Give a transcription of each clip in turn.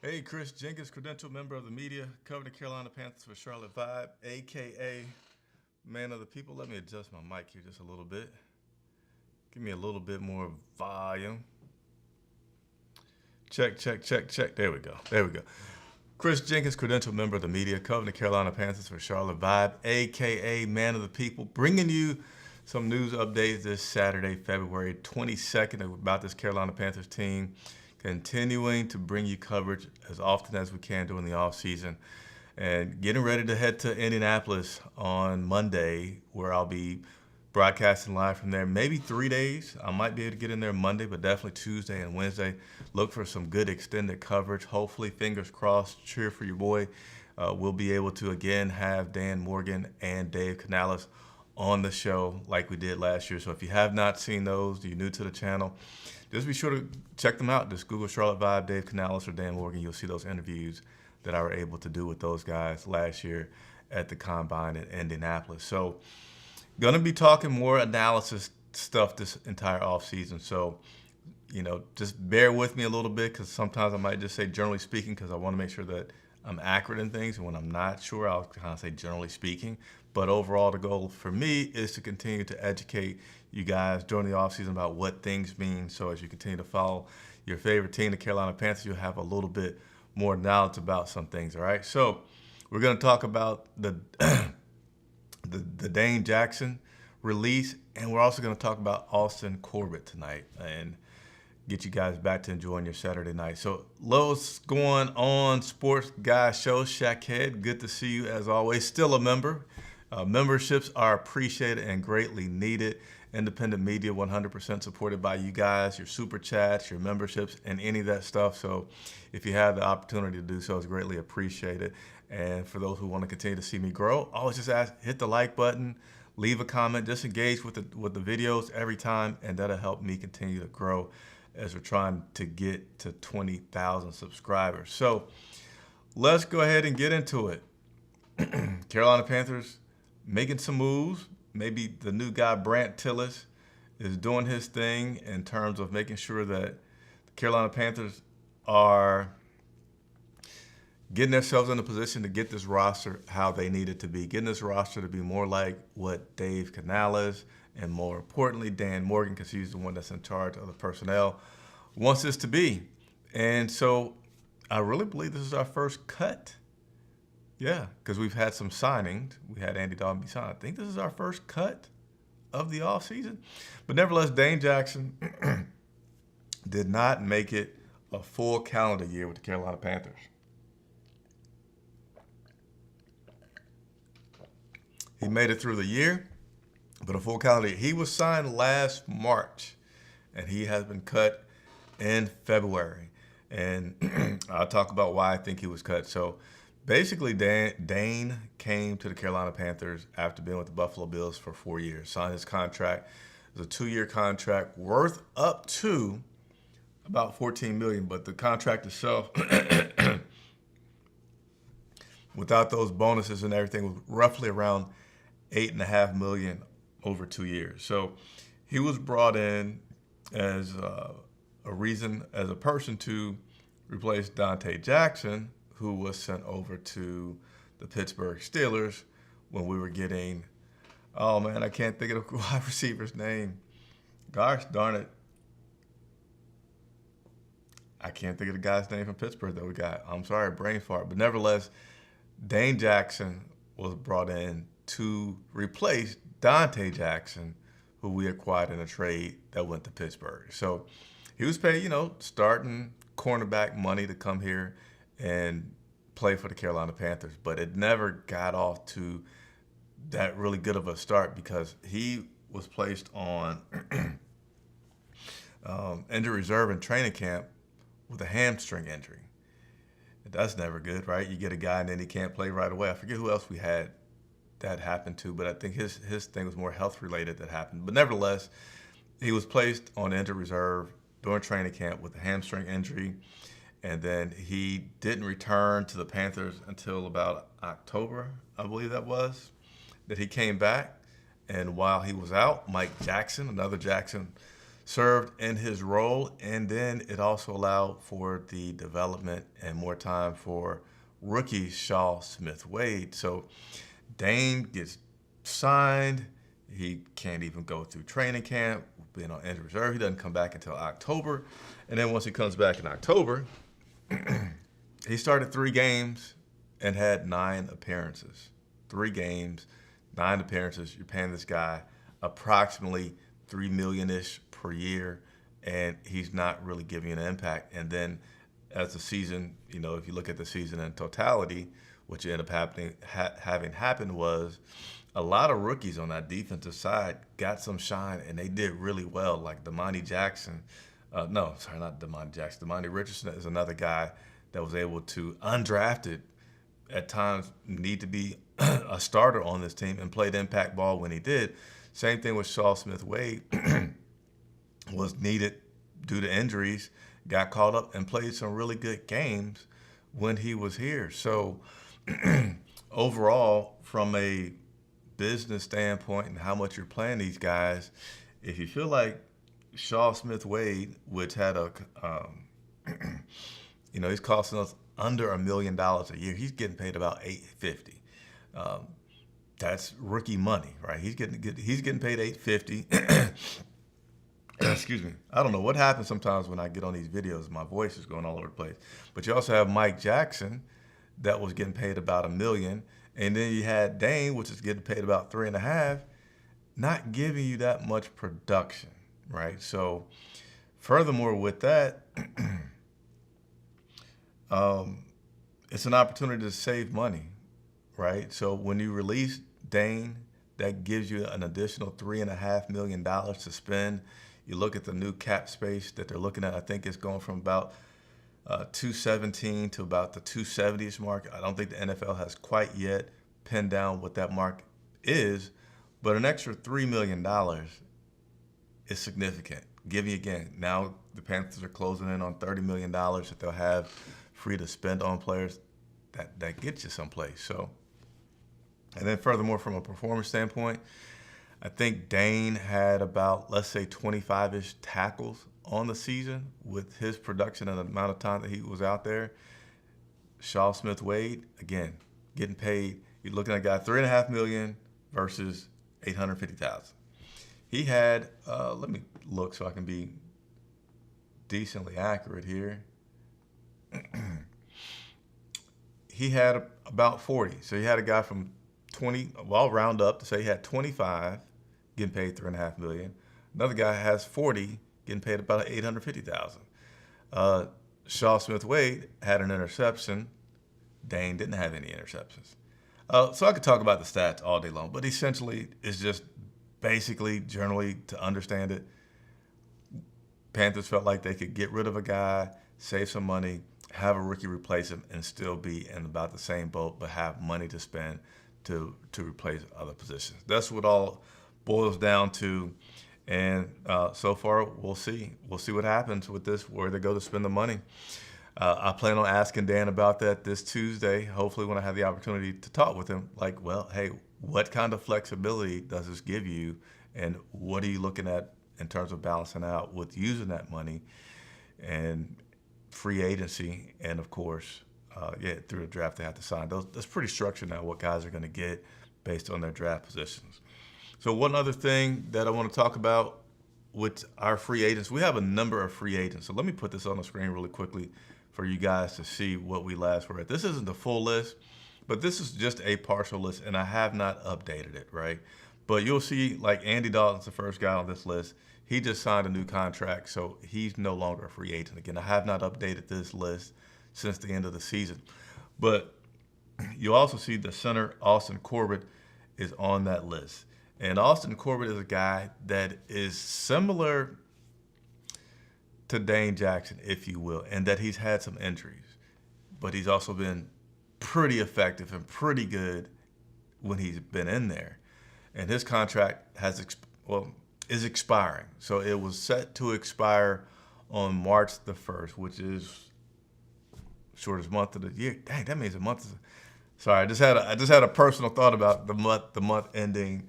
Hey, Chris Jenkins, credentialed member of the media, covering the Carolina Panthers for Charlotte Vibe, a.k.a. Man of the People. Let me adjust my mic here just a little bit. Give me a little bit more volume. Check, check, check, check. There we go. There we go. Chris Jenkins, credentialed member of the media, covering the Carolina Panthers for Charlotte Vibe, a.k.a. Man of the People, bringing you some news updates this Saturday, February 22nd, about this Carolina Panthers team. Continuing to bring you coverage as often as we can during the offseason. And getting ready to head to Indianapolis on Monday, where I'll be broadcasting live from there. Maybe 3 days. I might be able to get in there Monday, but definitely Tuesday and Wednesday. Look for some good extended coverage. Hopefully, fingers crossed, cheer for your boy. We'll be able to, again, have Dan Morgan and Dave Canales on the show like we did last year. So if you have not seen those, you're new to the channel, just be sure to check them out. Just Google Charlotte Vibe, Dave Canales, or Dan Morgan. You'll see those interviews that I were able to do with those guys last year at the Combine in Indianapolis. So going to be talking more analysis stuff this entire offseason. So, just bear with me a little bit, because sometimes I might just say generally speaking, because I want to make sure that I'm accurate in things. And when I'm not sure, I'll kind of say generally speaking. But overall, the goal for me is to continue to educate you guys during the offseason about what things mean. So as you continue to follow your favorite team, the Carolina Panthers, you'll have a little bit more knowledge about some things, all right? So we're going to talk about the the Dane Jackson release, and we're also going to talk about Austin Corbett tonight and get you guys back to enjoying your Saturday night. So, what's going on, Sports Guy Show? Shackhead, good to see you as always. Still a member. Memberships are appreciated and greatly needed. Independent media, 100% supported by you guys, your super chats, your memberships, and any of that stuff. So if you have the opportunity to do so, it's greatly appreciated. And for those who want to continue to see me grow, always just hit the like button, leave a comment, just engage with the videos every time, and that'll help me continue to grow as we're trying to get to 20,000 subscribers. So let's go ahead and get into it. Carolina Panthers making some moves. Maybe the new guy, Brant Tillis, is doing his thing in terms of making sure that the Carolina Panthers are getting themselves in a position to get this roster how they need it to be, getting this roster to be more like what Dave Canales and, more importantly, Dan Morgan, because he's the one that's in charge of the personnel, wants this to be. And so I really believe this is our first cut. Yeah, because we've had some signings. We had Andy Dalton be signed. I think this is our first cut of the offseason. But nevertheless, Dane Jackson did not make it a full calendar year with the Carolina Panthers. He made it through the year, but a full calendar year. He was signed last March, and he has been cut in February. And I'll talk about why I think he was cut. So basically, Dane came to the Carolina Panthers after being with the Buffalo Bills for 4 years, signed his contract. It was a 2-year contract worth up to about $14 million, but the contract itself, without those bonuses and everything, was roughly around $8.5 million over 2 years. So he was brought in as as a person to replace Dante Jackson, who was sent over to the Pittsburgh Steelers when we were getting, oh man, I can't think of the wide receiver's name. Gosh darn it. I can't think of the guy's name from Pittsburgh that we got. I'm sorry, brain fart. But nevertheless, Dane Jackson was brought in to replace Dante Jackson, who we acquired in a trade that went to Pittsburgh. So he was paid, starting cornerback money to come here and play for the Carolina Panthers. But it never got off to that really good of a start because he was placed on injury reserve in training camp with a hamstring injury. That's never good, right? You get a guy and then he can't play right away. I forget who else we had that happened to, but I think his thing was more health related that happened. But nevertheless, he was placed on injury reserve during training camp with a hamstring injury. And then he didn't return to the Panthers until about October, I believe that was, that he came back. And while he was out, Mike Jackson, another Jackson, served in his role, and then it also allowed for the development and more time for rookie Shaw Smith-Wade. So Dane gets signed. He can't even go through training camp, being on injured reserve. He doesn't come back until October. And then once he comes back in October, he started 3 games and had 9 appearances. 3 games, 9 appearances. You're paying this guy approximately $3 million-ish per year, and he's not really giving you an impact. And then as the season, if you look at the season in totality, what ended up having happened was a lot of rookies on that defensive side got some shine, and they did really well, like Damani Jackson. Not Damani Jackson. Damani Richardson is another guy that was able to, undrafted, at times need to be a starter on this team and played impact ball when he did. Same thing with Shaw Smith-Wade. Was needed due to injuries, got caught up and played some really good games when he was here. So overall, from a business standpoint and how much you're playing these guys, if you feel like Shaw Smith-Wade, which had he's costing us under $1 million a year, he's getting paid about $850. That's rookie money, right? He's getting paid $850. Excuse me. I don't know what happens sometimes when I get on these videos. My voice is going all over the place. But you also have Mike Jackson that was getting paid about $1 million. And then you had Dane, which is getting paid about $3.5 million, not giving you that much production, right? So furthermore with that, it's an opportunity to save money, right? So when you release Dane, that gives you an additional $3.5 million to spend. You look at the new cap space that they're looking at. I think it's going from about 217 to about the 270s mark. I don't think the NFL has quite yet pinned down what that mark is, but an extra $3 million is significant. Give you again, now the Panthers are closing in on $30 million that they'll have free to spend on players. That gets you someplace. So, and then furthermore, from a performance standpoint, I think Dane had about, let's say, 25-ish tackles on the season with his production and the amount of time that he was out there. Shaw Smith-Wade, again, getting paid. You're looking at a guy $3.5 million versus $850,000. He had, let me look so I can be decently accurate here. He had about 40. So he had a guy from 20, well, I'll round up to say he had 25 getting paid $3.5 million. Another guy has 40 getting paid about $850,000. Shaw Smith-Wade had an interception. Dane didn't have any interceptions. So I could talk about the stats all day long, but essentially it's just basically, generally, to understand it, Panthers felt like they could get rid of a guy, save some money, have a rookie replace him, and still be in about the same boat, but have money to spend to replace other positions. That's what all boils down to. And so far, we'll see. We'll see what happens with this, where they go to spend the money. I plan on asking Dan about that this Tuesday, hopefully when I have the opportunity to talk with him. Like, well, hey, what kind of flexibility does this give you? And what are you looking at in terms of balancing out with using that money and free agency? And, of course, through the draft they have to sign. That's pretty structured now, what guys are going to get based on their draft positions. So one other thing that I want to talk about with our free agents, we have a number of free agents. So let me put this on the screen really quickly for you guys to see what we last were at. This isn't the full list, but this is just a partial list, and I have not updated it, right? But you'll see, like, Andy Dalton's the first guy on this list. He just signed a new contract, so he's no longer a free agent. Again, I have not updated this list since the end of the season. But you also see the center, Austin Corbett, is on that list. And Austin Corbett is a guy that is similar to Dane Jackson, if you will, and that he's had some injuries. But he's also been pretty effective and pretty good when he's been in there. And his contract is expiring. So it was set to expire on March the 1st, which is shortest month of the year. Dang, that means a month. Sorry, I just had a personal thought about the month ending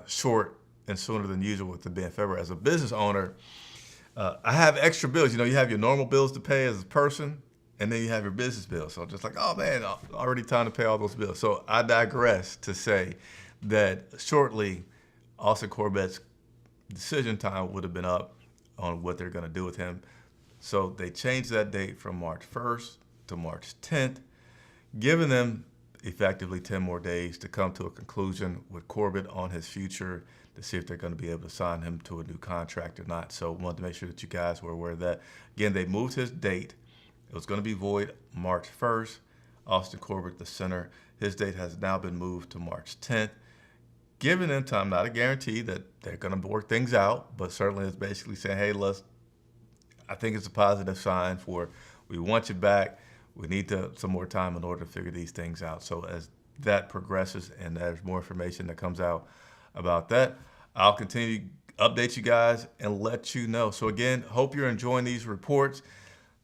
short and sooner than usual with it being February. As a business owner, I have extra bills. You know, you have your normal bills to pay as a person, and then you have your business bills. So just like, oh man, already time to pay all those bills. So I digress to say that shortly, Austin Corbett's decision time would have been up on what they're going to do with him. So they changed that date from March 1st to March 10th, giving them effectively 10 more days to come to a conclusion with Corbett on his future to see if they're going to be able to sign him to a new contract or not. So I wanted to make sure that you guys were aware of that. Again, they moved his date. It was going to be void March 1st. Austin Corbett, the center, his date has now been moved to March 10th, giving them time, not a guarantee that they're going to work things out, but certainly it's basically saying, hey, I think it's a positive sign for we want you back. We need some more time in order to figure these things out. So as that progresses and there's more information that comes out about that, I'll continue to update you guys and let you know. So again, hope you're enjoying these reports.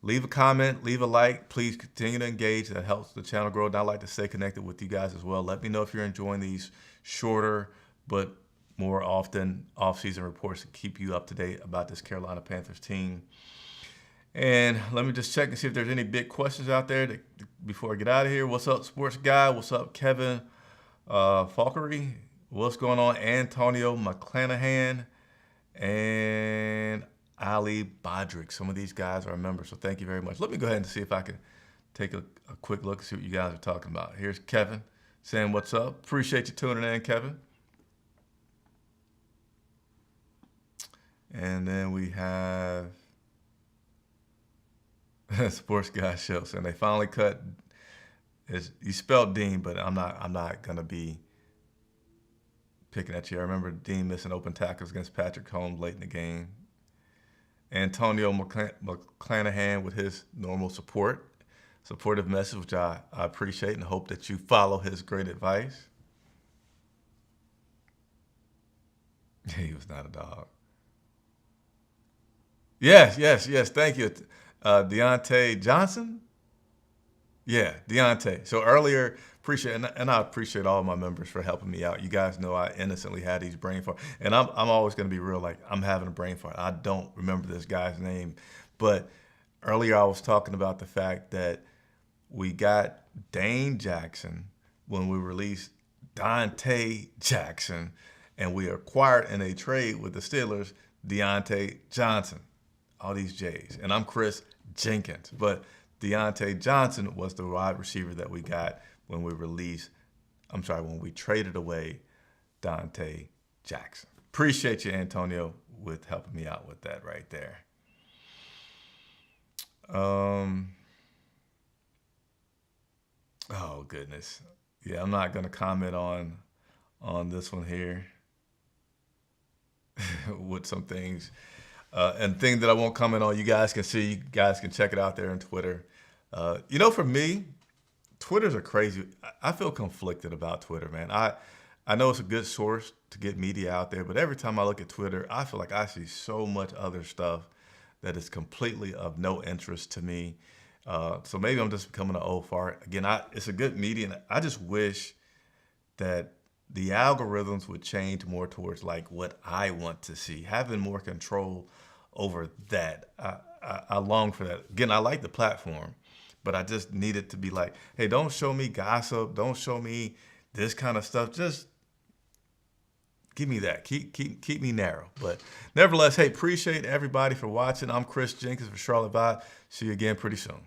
Leave a comment, leave a like. Please continue to engage. That helps the channel grow. And I'd like to stay connected with you guys as well. Let me know if you're enjoying these shorter but more often off-season reports to keep you up to date about this Carolina Panthers team. And let me just check and see if there's any big questions out there before I get out of here. What's up, Sports Guy? What's up, Kevin Falkery? What's going on, Antonio McClanahan and Ali Bodrick? Some of these guys are members, so thank you very much. Let me go ahead and see if I can take a quick look and see what you guys are talking about. Here's Kevin saying what's up. Appreciate you tuning in, Kevin. And then we have Sports Guy Show saying they finally cut. You spelled Dean, but I'm not gonna be picking at you. I remember Dean missing open tackles against Patrick Holmes late in the game. Antonio McClanahan with his normal supportive message, which I appreciate and hope that you follow his great advice. He was not a dog. Yes. Thank you. Deontay Johnson? Yeah, Deontay. So earlier, and I appreciate all my members for helping me out. You guys know I innocently had these brain farts. And I'm always going to be real, like I'm having a brain fart. I don't remember this guy's name. But earlier I was talking about the fact that we got Dane Jackson when we released Dante Jackson, and we acquired in a trade with the Steelers, Deontay Johnson. All these J's. And I'm Chris Jenkins. But Deontay Johnson was the wide receiver that we got when we traded away Dante Jackson. Appreciate you, Antonio, with helping me out with that right there. Oh, goodness. Yeah, I'm not going to comment on this one here with some things. And things that I won't comment on, you guys can see. You guys can check it out there on Twitter. For me, Twitter's a crazy. I feel conflicted about Twitter, man. I know it's a good source to get media out there, but every time I look at Twitter, I feel like I see so much other stuff that is completely of no interest to me. So maybe I'm just becoming an old fart. Again, it's a good medium. I just wish that the algorithms would change more towards like what I want to see, having more control over that. I long for that. Again, I like the platform, but I just need it to be like, hey, don't show me gossip. Don't show me this kind of stuff. Just give me that. Keep me narrow. But nevertheless, hey, appreciate everybody for watching. I'm Chris Jenkins for Charlotte Vibe. See you again pretty soon.